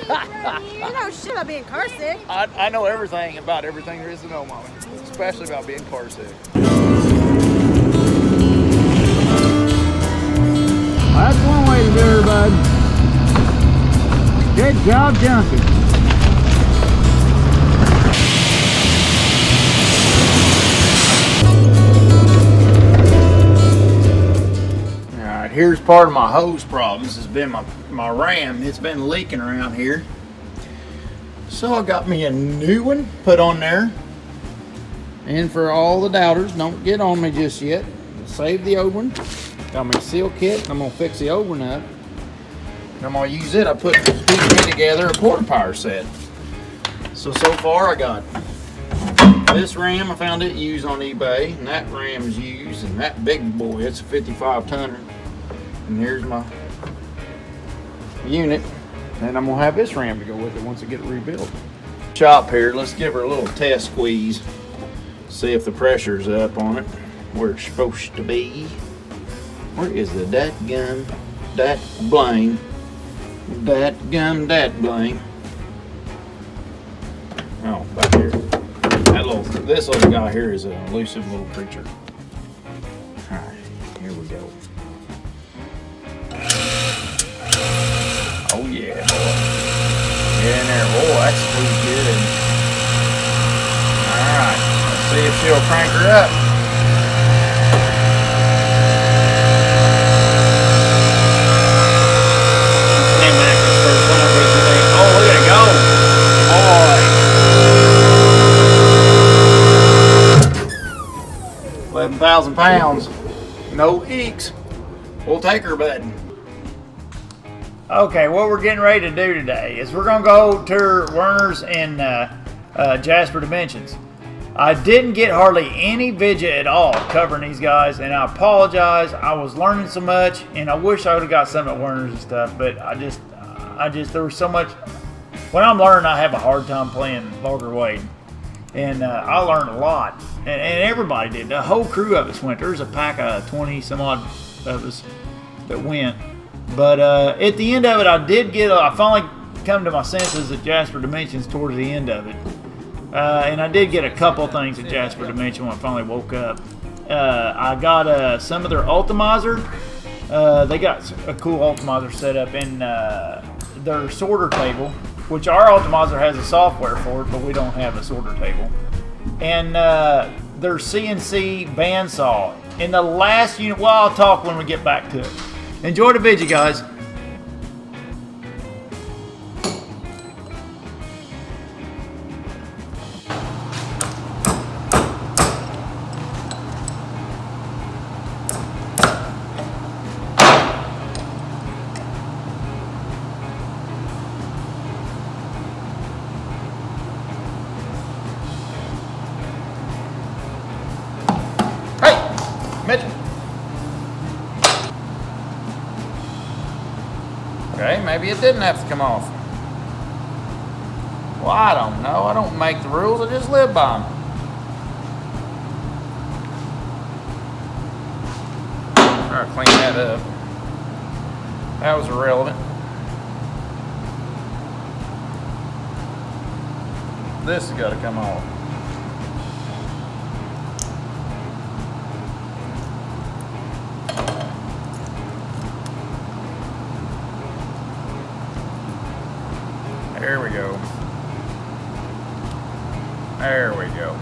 You know shit about being car sick. I know everything about everything there is to know, Mommy. Especially about being car sick. That's one way to do it, bud. Good job jumping. Alright, here's part of my hose problems. It's been my ram. It's been leaking around here. So I got me a new one put on there. And for all the doubters, don't get on me just yet. Save the old one. Got me a seal kit. I'm gonna fix the old one up. And I'm gonna use it. I put together a quarter power set. So far I got this ram. I found it used on eBay, and that ram is used, and that big boy, it's a 55 tonner. And here's my unit. And I'm gonna have this ram to go with it once I get it rebuilt. Shop here, let's give her a little test squeeze. See if the pressure's up on it, where it's supposed to be. Where is the dat bling? Oh, back here. This little guy here is an elusive little creature. Alright, here we go. Oh yeah, boy. Get in there, boy, that's pretty good. Alright, let's see if she'll crank her up. Oh, look at it go. Boy. 11,000 pounds. No eeks. We'll take her, bud. Okay, what we're getting ready to do today is we're going to go to Werner's in Jasper Dimensions. I didn't get hardly any video at all covering these guys, and I apologize. I was learning so much, and I wish I would have got some at Werner's and stuff, but I just there was so much. When I'm learning, I have a hard time playing vulgar weight, and I learned a lot, and everybody did. The whole crew of us went. There's a pack of 20 some odd of us that went. But at the end of it, I finally come to my senses at Jasper Dimensions towards the end of it. And I did get a couple things at Jasper Dimension when I finally woke up. I got some of their Ultimizer. They got a cool Ultimizer set up in their sorter table, which our Ultimizer has a software for it, but we don't have a sorter table. And their CNC bandsaw. In the last unit, well, I'll talk when we get back to it. Enjoy the video, guys. Hey, Mitchell. Okay, maybe it didn't have to come off. Well, I don't know. I don't make the rules. I just live by them. Try to clean that up. That was irrelevant. This has got to come off. There we go. There we go.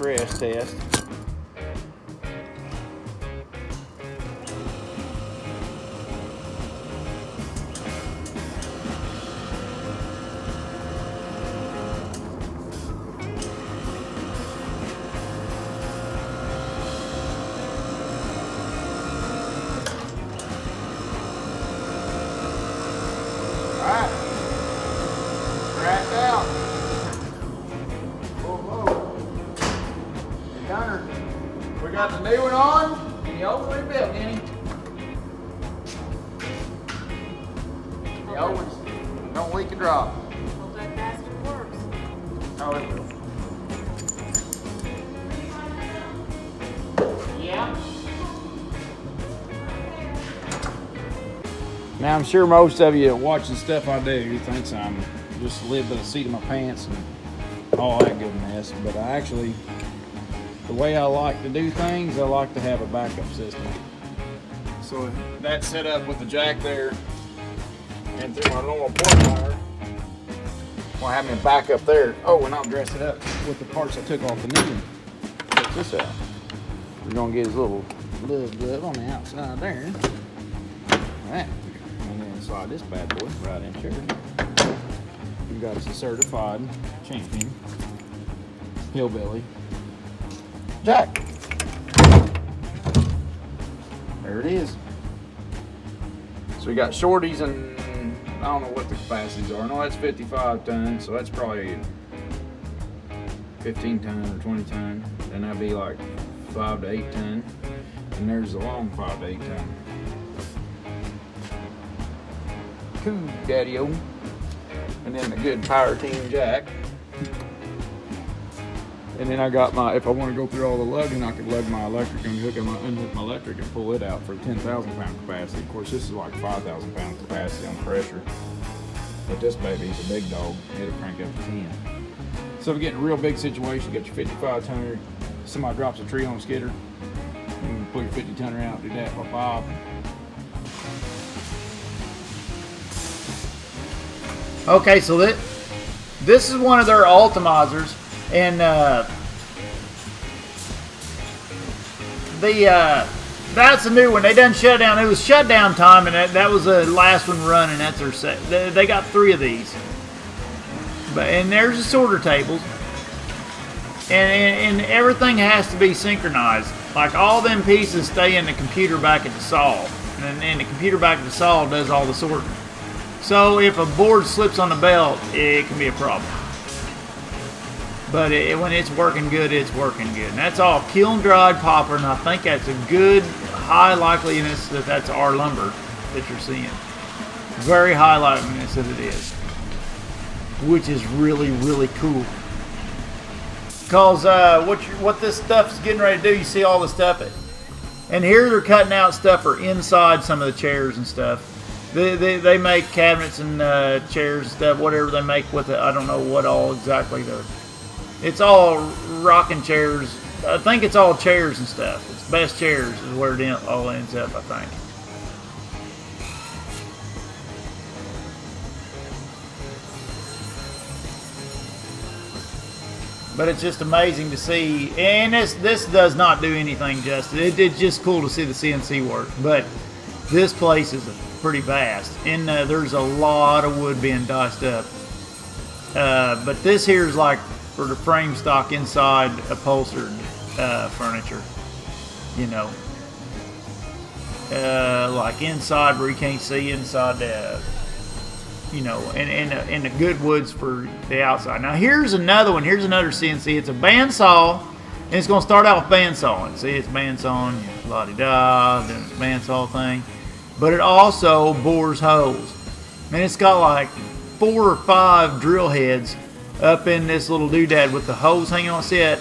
crash test. Alright, cracked out. Whoa, whoa. Gunner, we got the new one on, and the old one rebuilt, Kenny. The old ones don't leak a drop. Hope that bastard works. Oh, it will. Yeah. Now I'm sure most of you watching stuff I do thinks I'm just a little bit of seat of my pants and all that good mess, but I actually, the way I like to do things, I like to have a backup system. So that's set up with the jack there and through my normal port wire. I'll have me a backup there. Oh, and I'll dress it up with the parts I took off the new one. Check this out. We're gonna get his little glove on the outside there. Alright. And then slide this bad boy right in here. We've got us a certified champion hillbilly jack. There it is. So we got shorties, and I don't know what the capacities are. No, that's 55 tons, so that's probably 15 ton or 20 ton. Then that'd be like 5 to 8 ton. And there's the long 5 to 8 ton. Cool, daddy-o. And then the good power team jack. And then I got my, if I want to go through all the lugging, I could lug my electric and unhook my electric and pull it out for 10,000 pound capacity. Of course, this is like 5,000 pound capacity on pressure. But this baby is a big dog. It'll crank up to 10. So if you get in a real big situation, you got your 55 tonner, somebody drops a tree on a skidder, you can pull your 50 tonner out, do that for Bob. Okay, so this is one of their Ultimizers, and that's a new one. They done shut down. It was shutdown time, and that was the last one running. That's their set. They got 3 of these, and there's the sorter tables, and everything has to be synchronized. Like all them pieces stay in the computer back at the saw, and the computer back at the saw does all the sorting. So if a board slips on the belt, it can be a problem. But when it's working good, it's working good. And that's all kiln dried popper, and I think that's a good high likeliness that that's our lumber that you're seeing. Very high likeliness that it is, which is really, really cool. Because what this stuff's getting ready to do, you see all the stuff. And here they're cutting out stuff for inside some of the chairs and stuff. They make cabinets and chairs and stuff, whatever they make with it. I don't know what all exactly though. It's all rocking chairs. I think it's all chairs and stuff. It's best chairs is where it all ends up, I think. But it's just amazing to see, and this does not do anything justice. It's just cool to see the CNC work, but this place is pretty vast, and there's a lot of wood being diced up. But this here is like for the frame stock inside upholstered furniture, you know, like inside where you can't see inside the, you know, and the good woods for the outside. Now here's another one. Here's another CNC. It's a bandsaw, and it's going to start off bandsawing. See, it's bandsawing, la-di-da, then it's bandsaw thing. But it also bores holes. And it's got like 4 or 5 drill heads up in this little doodad with the hose hanging on. See that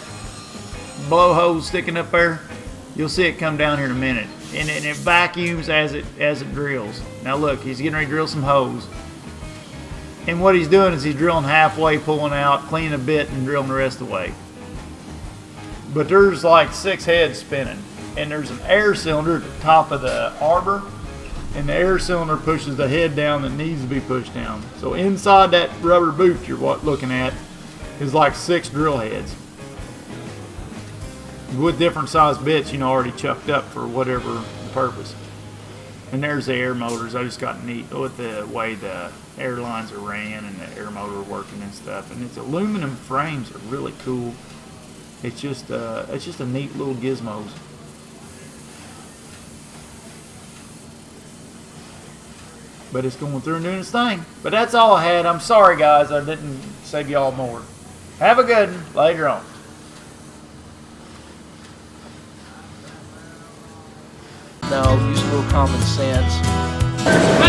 blow hose sticking up there? You'll see it come down here in a minute. And it vacuums as it drills. Now look, he's getting ready to drill some holes. And what he's doing is he's drilling halfway, pulling out, cleaning a bit, and drilling the rest of the way. But there's like 6 heads spinning. And there's an air cylinder at the top of the arbor. And the air cylinder pushes the head down that needs to be pushed down. So inside that rubber boot you're looking at is like 6 drill heads. with different size bits, already chucked up for whatever purpose. And there's the air motors. I just got neat with the way the airlines are ran and the air motor working and stuff. And it's aluminum frames are really cool. It's just a neat little gizmos. But it's going through and doing its thing. But that's all I had. I'm sorry, guys. I didn't save y'all more. Have a good one later on. No, use a little common sense.